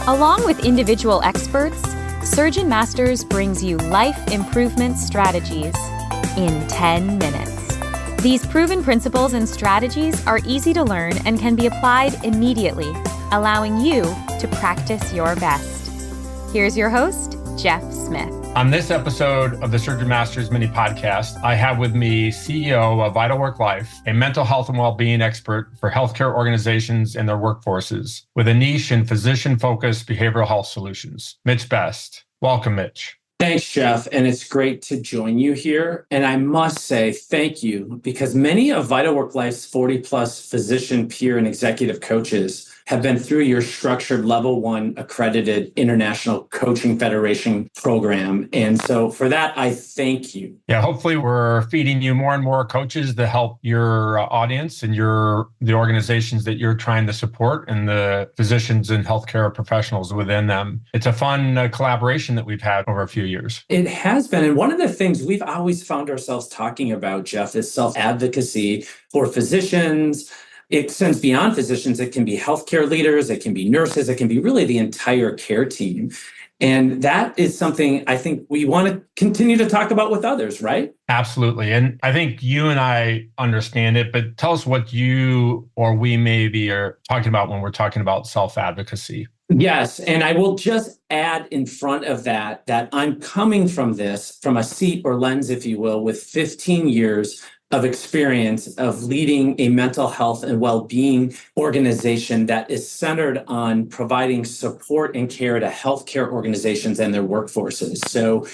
Along with individual experts, Surgeon Masters brings you life improvement strategies in 10 minutes. These proven principles and strategies are easy to learn and can be applied immediately, allowing you to practice your best. Here's your host, Jeff Smith. On this episode of the Surgeon Masters mini podcast, I have with me CEO of Vital Work Life, a mental health and well-being expert for healthcare organizations and their workforces, with a niche in physician-focused behavioral health solutions, Mitch Best. Welcome, Mitch. Thanks, Jeff. And it's great to join you here. And I must say thank you, because many of Vital Work Life's 40 plus physician, peer, and executive coaches have been through your structured level 1 accredited International Coaching Federation program. And so for that, I thank you. Yeah, hopefully we're feeding you more and more coaches to help your audience and the organizations that you're trying to support and the physicians and healthcare professionals within them. It's a fun collaboration that we've had over a few years. It has been. And one of the things we've always found ourselves talking about, Jeff, is self-advocacy for physicians. It extends beyond physicians. It can be healthcare leaders, it can be nurses, it can be really the entire care team. And that is something I think we want to continue to talk about with others, right? Absolutely. And I think you and I understand it, but tell us what you or we maybe are talking about when we're talking about self-advocacy. Yes. And I will just add in front of that I'm coming from this from a seat or lens, if you will, with 15 years of experience of leading a mental health and well-being organization that is centered on providing support and care to healthcare organizations and their workforces. So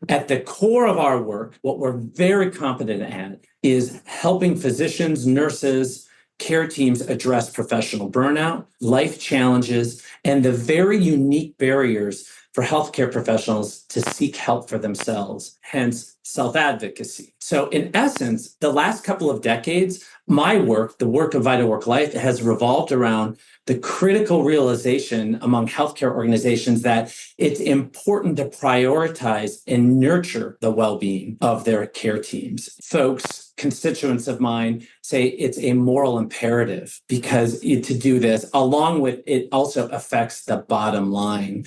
at the core of our work, what we're very competent at is helping physicians, nurses, care teams address professional burnout, life challenges, and the very unique barriers for healthcare professionals to seek help for themselves, hence self-advocacy. So in essence, the last couple of decades, my work, the work of Vital Work Life, has revolved around the critical realization among healthcare organizations that it's important to prioritize and nurture the well-being of their care teams. Folks, constituents of mine say it's a moral imperative because to do this, along with it also affects the bottom line.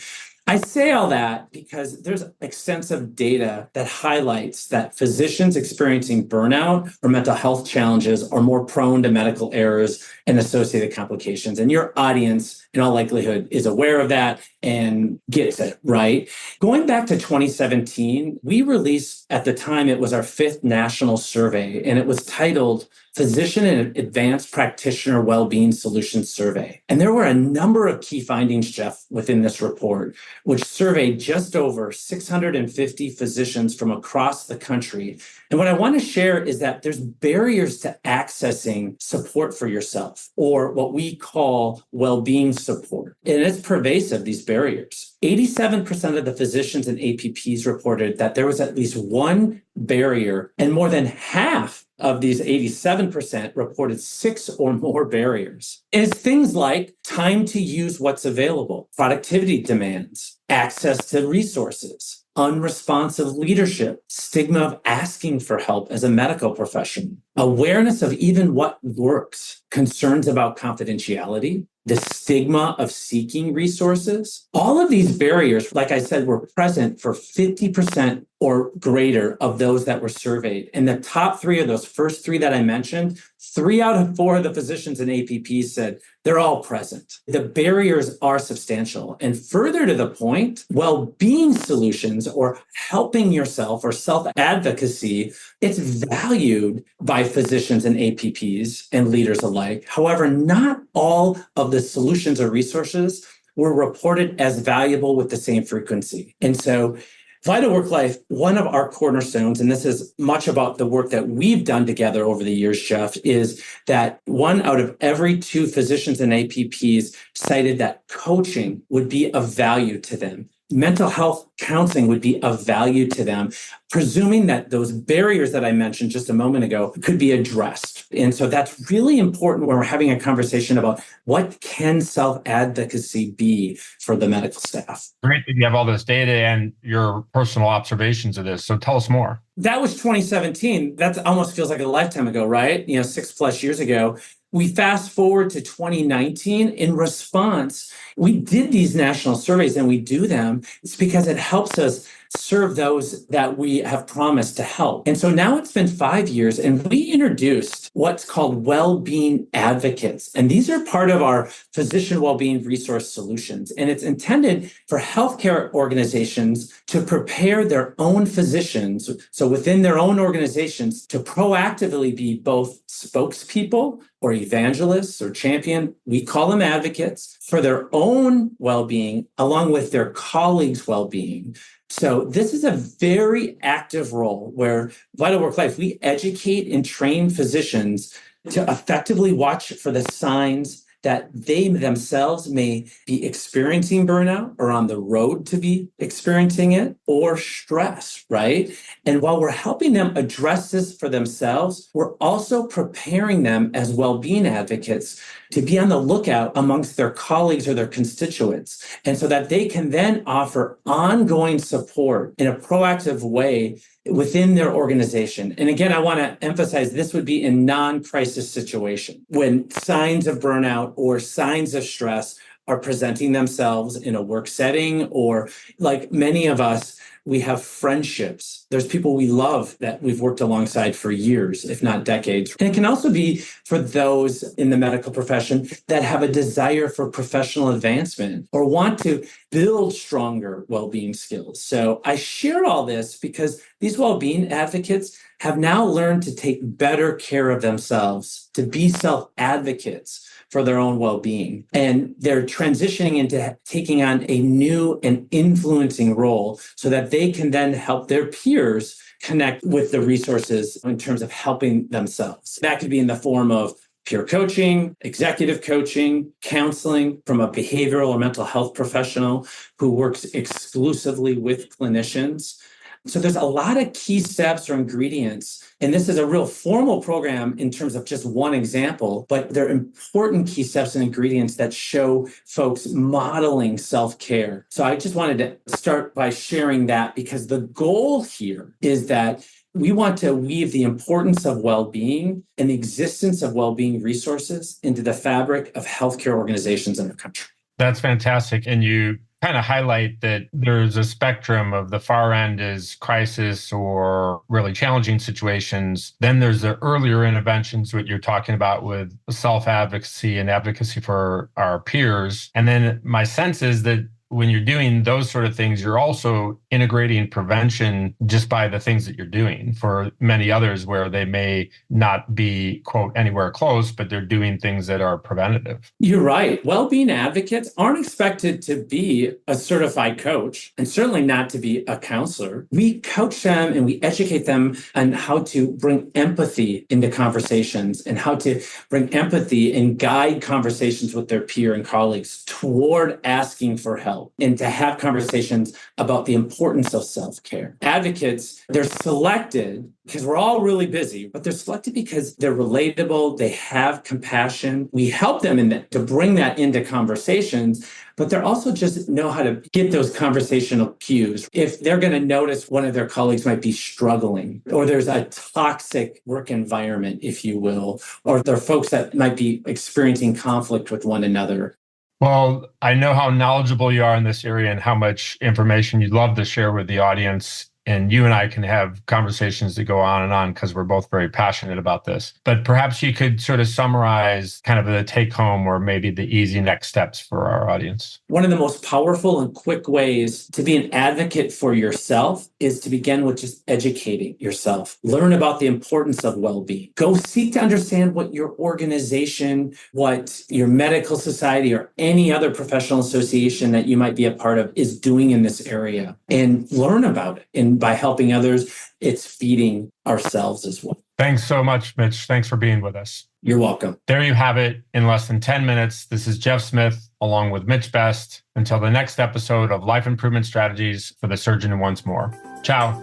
I say all that because there's extensive data that highlights that physicians experiencing burnout or mental health challenges are more prone to medical errors and associated complications. And your audience, in all likelihood, is aware of that and gets it, right? Going back to 2017, we released, at the time, it was our 5th national survey, and it was titled Physician and Advanced Practitioner Wellbeing Solutions Survey. And there were a number of key findings, Jeff, within this report, which surveyed just over 650 physicians from across the country. And what I want to share is that there's barriers to accessing support for yourself, or what we call well-being support. And it's pervasive, these barriers. 87% of the physicians and APPs reported that there was at least one barrier, and more than half of these 87% reported 6 or more barriers. And it's things like time to use what's available, productivity demands, access to resources, unresponsive leadership, stigma of asking for help as a medical professional, awareness of even what works, concerns about confidentiality, the stigma of seeking resources. All of these barriers, like I said, were present for 50% or greater of those that were surveyed. And the top 3 of those first 3 that I mentioned, 3 out of 4 of the physicians and APPs said they're all present. The barriers are substantial. And further to the point, well-being solutions or helping yourself or self-advocacy, it's valued by physicians and APPs and leaders alike. However, not all of the solutions or resources were reported as valuable with the same frequency. And so Vital Work Life, one of our cornerstones, and this is much about the work that we've done together over the years, Jeff, is that 1 out of every 2 physicians and APPs cited that coaching would be of value to them. Mental health counseling would be of value to them, presuming that those barriers that I mentioned just a moment ago could be addressed. And so that's really important when we're having a conversation about what can self-advocacy be for the medical staff. Great that you have all this data and your personal observations of this. So tell us more. That was 2017. That almost feels like a lifetime ago, right? 6+ years ago. We fast forward to 2019. In response, we did these national surveys and we do them. It's because it helps us serve those that we have promised to help. And so now it's been 5 years and we introduced what's called well-being advocates. And these are part of our physician well-being resource solutions. And it's intended for healthcare organizations to prepare their own physicians, so within their own organizations, to proactively be both spokespeople or evangelists or champion, we call them advocates, for their own well-being along with their colleagues' well-being. So this is a very active role where Vital Work Life, we educate and train physicians to effectively watch for the signs that they themselves may be experiencing burnout or on the road to be experiencing it, or stress, right? And while we're helping them address this for themselves, we're also preparing them as well-being advocates to be on the lookout amongst their colleagues or their constituents, and so that they can then offer ongoing support in a proactive way within their organization. And again, I want to emphasize this would be in non-crisis situation when signs of burnout or signs of stress are presenting themselves in a work setting, or like many of us, we have friendships. There's people we love that we've worked alongside for years, if not decades. And it can also be for those in the medical profession that have a desire for professional advancement or want to build stronger well-being skills. So I share all this because these well-being advocates have now learned to take better care of themselves, to be self-advocates for their own well-being. And they're transitioning into taking on a new and influencing role so that they can then help their peers connect with the resources in terms of helping themselves. That could be in the form of peer coaching, executive coaching, counseling from a behavioral or mental health professional who works exclusively with clinicians. So there's a lot of key steps or ingredients. And this is a real formal program in terms of just one example, but there are important key steps and ingredients that show folks modeling self-care. So I just wanted to start by sharing that because the goal here is that we want to weave the importance of well-being and the existence of well-being resources into the fabric of healthcare organizations in our country. That's fantastic. And you kind of highlight that there's a spectrum of the far end is crisis or really challenging situations. Then there's the earlier interventions, what you're talking about with self-advocacy and advocacy for our peers. And then my sense is that when you're doing those sort of things, you're also integrating prevention just by the things that you're doing for many others where they may not be, quote, anywhere close, but they're doing things that are preventative. You're right. Well-being advocates aren't expected to be a certified coach and certainly not to be a counselor. We coach them and we educate them on how to bring empathy into conversations and how to bring empathy and guide conversations with their peer and colleagues toward asking for help, and to have conversations about the importance of self-care. Advocates, they're selected because we're all really busy, but they're selected because they're relatable, they have compassion. We help them in that, to bring that into conversations, but they're also just know how to get those conversational cues. If they're going to notice one of their colleagues might be struggling, or there's a toxic work environment, if you will, or there are folks that might be experiencing conflict with one another. Well, I know how knowledgeable you are in this area and how much information you'd love to share with the audience. And you and I can have conversations that go on because we're both very passionate about this. But perhaps you could sort of summarize kind of the take home or maybe the easy next steps for our audience. One of the most powerful and quick ways to be an advocate for yourself is to begin with just educating yourself. Learn about the importance of well-being. Go seek to understand what your organization, what your medical society, or any other professional association that you might be a part of is doing in this area, and learn about it. And by helping others, it's feeding ourselves as well. Thanks so much, Mitch. Thanks for being with us. You're welcome. There you have it in less than 10 minutes. This is Jeff Smith along with Mitch Best. Until the next episode of Life Improvement Strategies for the Surgeon Who Wants More. Ciao.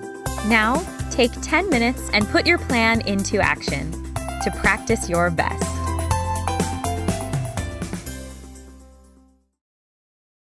Now, take 10 minutes and put your plan into action to practice your best.